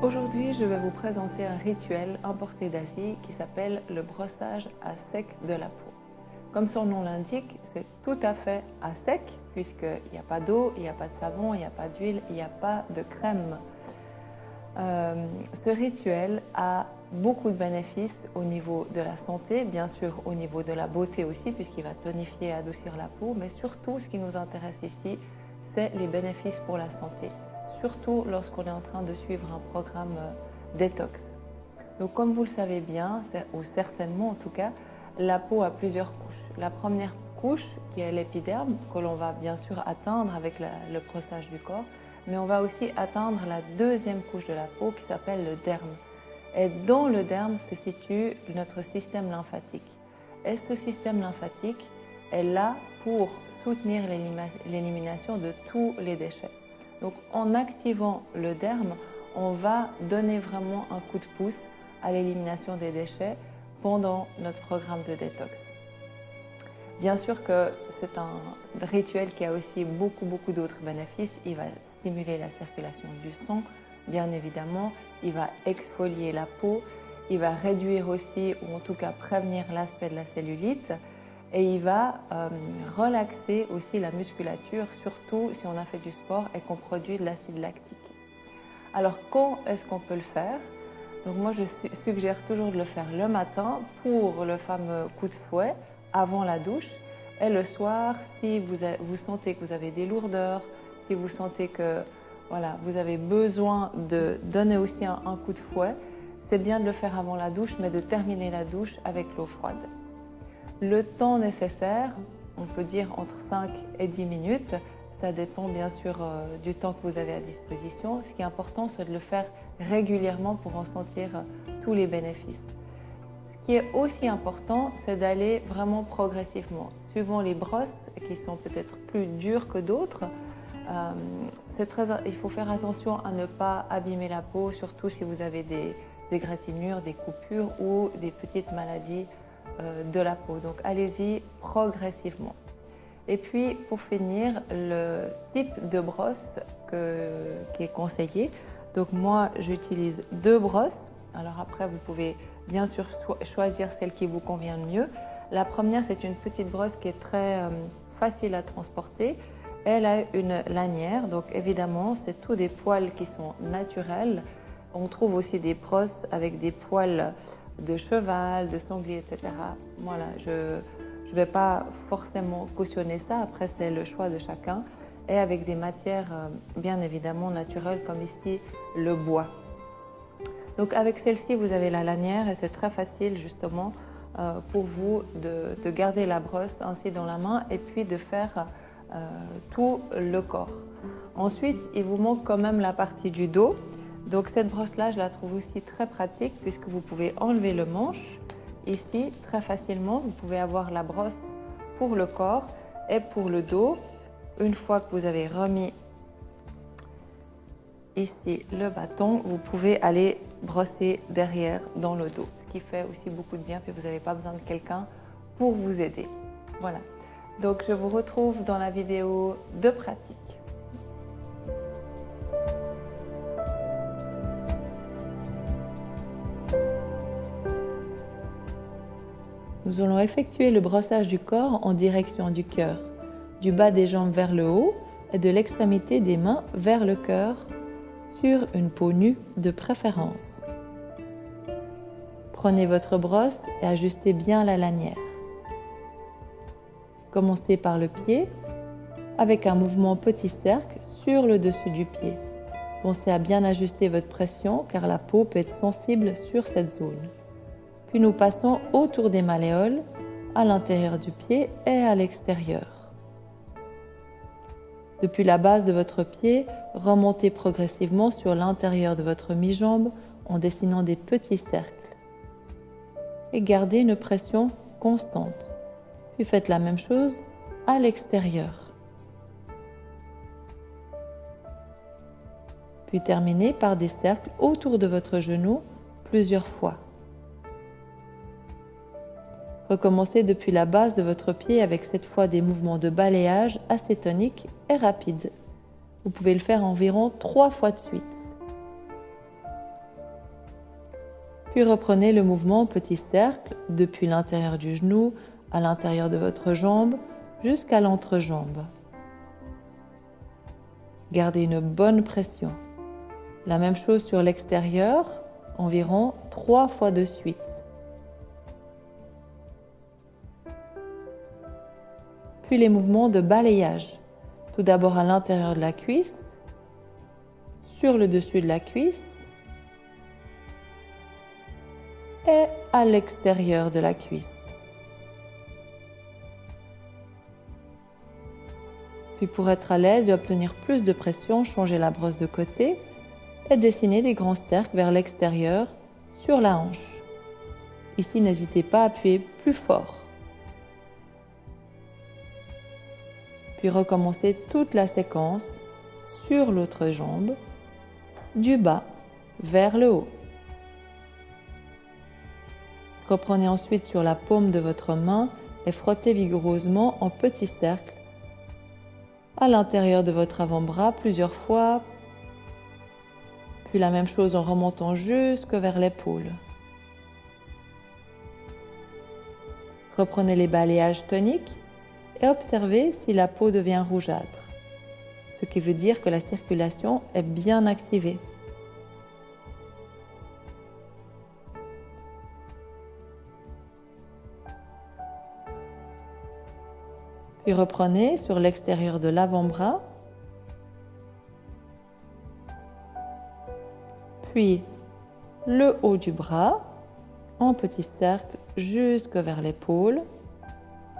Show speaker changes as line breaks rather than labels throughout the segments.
Aujourd'hui, je vais vous présenter un rituel importé d'Asie qui s'appelle le brossage à sec de la peau. Comme son nom l'indique, c'est tout à fait à sec puisqu'il n'y a pas d'eau, il n'y a pas de savon, il n'y a pas d'huile, il n'y a pas de crème. Ce rituel a beaucoup de bénéfices au niveau de la santé, bien sûr au niveau de la beauté aussi puisqu'il va tonifier et adoucir la peau, mais surtout ce qui nous intéresse ici, c'est les bénéfices pour la santé, surtout lorsqu'on est en train de suivre un programme détox. Donc comme vous le savez bien, ou certainement en tout cas, la peau a plusieurs couches. La première couche qui est l'épiderme, que l'on va bien sûr atteindre avec le brossage du corps, mais on va aussi atteindre la deuxième couche de la peau qui s'appelle le derme. Et dans le derme se situe notre système lymphatique. Et ce système lymphatique est là pour soutenir l'élimination de tous les déchets. Donc en activant le derme, on va donner vraiment un coup de pouce à l'élimination des déchets pendant notre programme de détox. Bien sûr que c'est un rituel qui a aussi beaucoup d'autres bénéfices. Il va stimuler la circulation du sang, bien évidemment. Il va exfolier la peau. Il va réduire aussi, ou en tout cas prévenir l'aspect de la cellulite. Et il va relaxer aussi la musculature, surtout si on a fait du sport et qu'on produit de l'acide lactique. Alors, quand est-ce qu'on peut le faire? Donc moi, je suggère toujours de le faire le matin pour le fameux coup de fouet avant la douche, et le soir si vous sentez que vous avez des lourdeurs, si vous sentez que voilà, vous avez besoin de donner aussi un coup de fouet, c'est bien de le faire avant la douche, mais de terminer la douche avec l'eau froide. Le temps nécessaire, on peut dire entre 5 et 10 minutes, ça dépend bien sûr du temps que vous avez à disposition. Ce qui est important, c'est de le faire régulièrement pour en sentir tous les bénéfices. Ce qui est aussi important, c'est d'aller vraiment progressivement. Suivant les brosses, qui sont peut-être plus dures que d'autres, il faut faire attention à ne pas abîmer la peau, surtout si vous avez des égratignures, des coupures ou des petites maladies de la peau. Donc allez-y progressivement. Et puis pour finir, le type de brosse qui est conseillé. Donc moi j'utilise 2 brosses. Alors après vous pouvez bien sûr choisir celle qui vous convient le mieux. La première, c'est une petite brosse qui est très facile à transporter. Elle a une lanière, donc évidemment c'est tous des poils qui sont naturels. On trouve aussi des brosses avec des poils de cheval, de sanglier, etc. Voilà, je ne vais pas forcément cautionner ça, après c'est le choix de chacun. Et avec des matières bien évidemment naturelles comme ici le bois. Donc avec celle-ci vous avez la lanière et c'est très facile justement pour vous de garder la brosse ainsi dans la main et puis de faire tout le corps. Ensuite il vous manque quand même la partie du dos. Donc cette brosse-là, je la trouve aussi très pratique puisque vous pouvez enlever le manche ici très facilement. Vous pouvez avoir la brosse pour le corps et pour le dos. Une fois que vous avez remis ici le bâton, vous pouvez aller brosser derrière dans le dos, ce qui fait aussi beaucoup de bien, puis vous n'avez pas besoin de quelqu'un pour vous aider. Voilà, donc je vous retrouve dans la vidéo de pratique. Nous allons effectuer le brossage du corps en direction du cœur, du bas des jambes vers le haut et de l'extrémité des mains vers le cœur, sur une peau nue de préférence. Prenez votre brosse et ajustez bien la lanière. Commencez par le pied avec un mouvement petit cercle sur le dessus du pied. Pensez à bien ajuster votre pression car la peau peut être sensible sur cette zone. Puis nous passons autour des malléoles, à l'intérieur du pied et à l'extérieur. Depuis la base de votre pied, remontez progressivement sur l'intérieur de votre mi-jambe en dessinant des petits cercles. Et gardez une pression constante. Puis faites la même chose à l'extérieur. Puis terminez par des cercles autour de votre genou plusieurs fois. Recommencez depuis la base de votre pied avec cette fois des mouvements de balayage assez toniques et rapides. Vous pouvez le faire environ 3 fois de suite. Puis reprenez le mouvement petit cercle depuis l'intérieur du genou à l'intérieur de votre jambe jusqu'à l'entrejambe. Gardez une bonne pression. La même chose sur l'extérieur, environ 3 fois de suite. Puis les mouvements de balayage. Tout d'abord à l'intérieur de la cuisse, sur le dessus de la cuisse et à l'extérieur de la cuisse. Puis pour être à l'aise et obtenir plus de pression, changez la brosse de côté et dessinez des grands cercles vers l'extérieur sur la hanche. Ici, n'hésitez pas à appuyer plus fort. Puis recommencez toute la séquence sur l'autre jambe, du bas vers le haut. Reprenez ensuite sur la paume de votre main et frottez vigoureusement en petits cercles à l'intérieur de votre avant-bras plusieurs fois, puis la même chose en remontant jusque vers l'épaule. Reprenez les balayages toniques et observez si la peau devient rougeâtre, ce qui veut dire que la circulation est bien activée. Puis reprenez sur l'extérieur de l'avant-bras, puis le haut du bras, en petit cercle jusque vers l'épaule.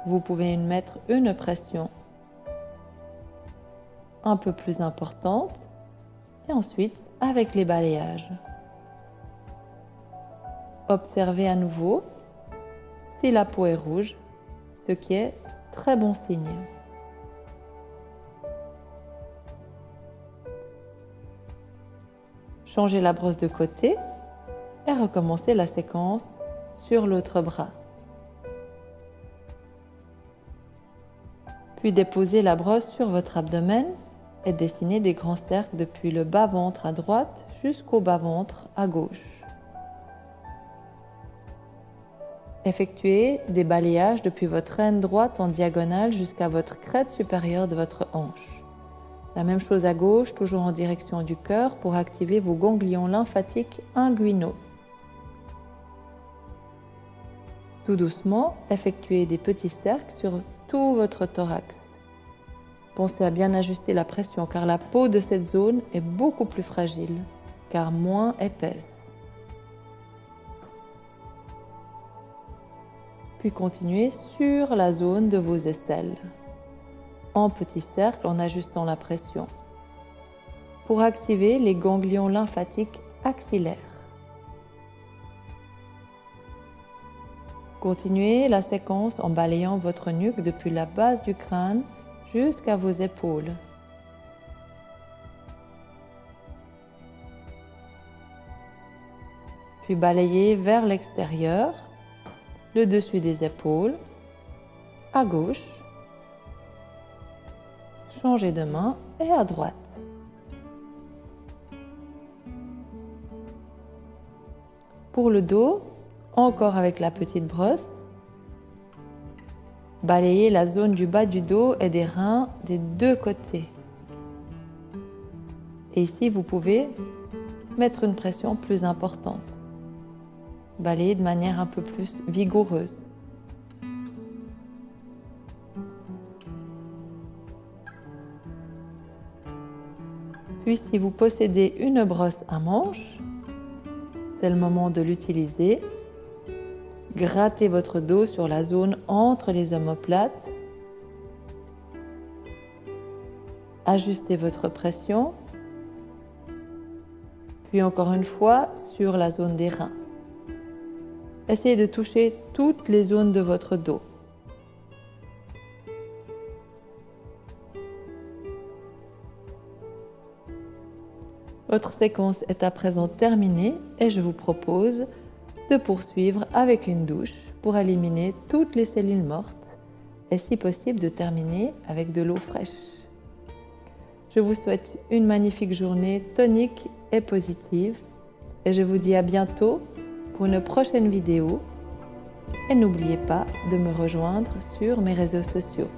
Vous pouvez mettre une pression un peu plus importante et ensuite avec les balayages. Observez à nouveau si la peau est rouge, ce qui est très bon signe. Changez la brosse de côté et recommencez la séquence sur l'autre bras. Puis déposez la brosse sur votre abdomen et dessinez des grands cercles depuis le bas-ventre à droite jusqu'au bas-ventre à gauche. Effectuez des balayages depuis votre aine droite en diagonale jusqu'à votre crête supérieure de votre hanche. La même chose à gauche, toujours en direction du cœur pour activer vos ganglions lymphatiques inguinaux. Tout doucement, effectuez des petits cercles sur tout votre thorax. Pensez à bien ajuster la pression car la peau de cette zone est beaucoup plus fragile, car moins épaisse. Puis continuez sur la zone de vos aisselles, en petits cercles en ajustant la pression, pour activer les ganglions lymphatiques axillaires. Continuez la séquence en balayant votre nuque depuis la base du crâne jusqu'à vos épaules. Puis balayez vers l'extérieur, le dessus des épaules, à gauche, changez de main et à droite. Pour le dos, encore avec la petite brosse, balayez la zone du bas du dos et des reins des deux côtés. Et ici, vous pouvez mettre une pression plus importante. Balayez de manière un peu plus vigoureuse. Puis, si vous possédez une brosse à manche, c'est le moment de l'utiliser. Grattez votre dos sur la zone entre les omoplates. Ajustez votre pression. Puis encore une fois sur la zone des reins. Essayez de toucher toutes les zones de votre dos. Votre séquence est à présent terminée et je vous propose de poursuivre avec une douche pour éliminer toutes les cellules mortes et si possible de terminer avec de l'eau fraîche. Je vous souhaite une magnifique journée tonique et positive et je vous dis à bientôt pour une prochaine vidéo et n'oubliez pas de me rejoindre sur mes réseaux sociaux.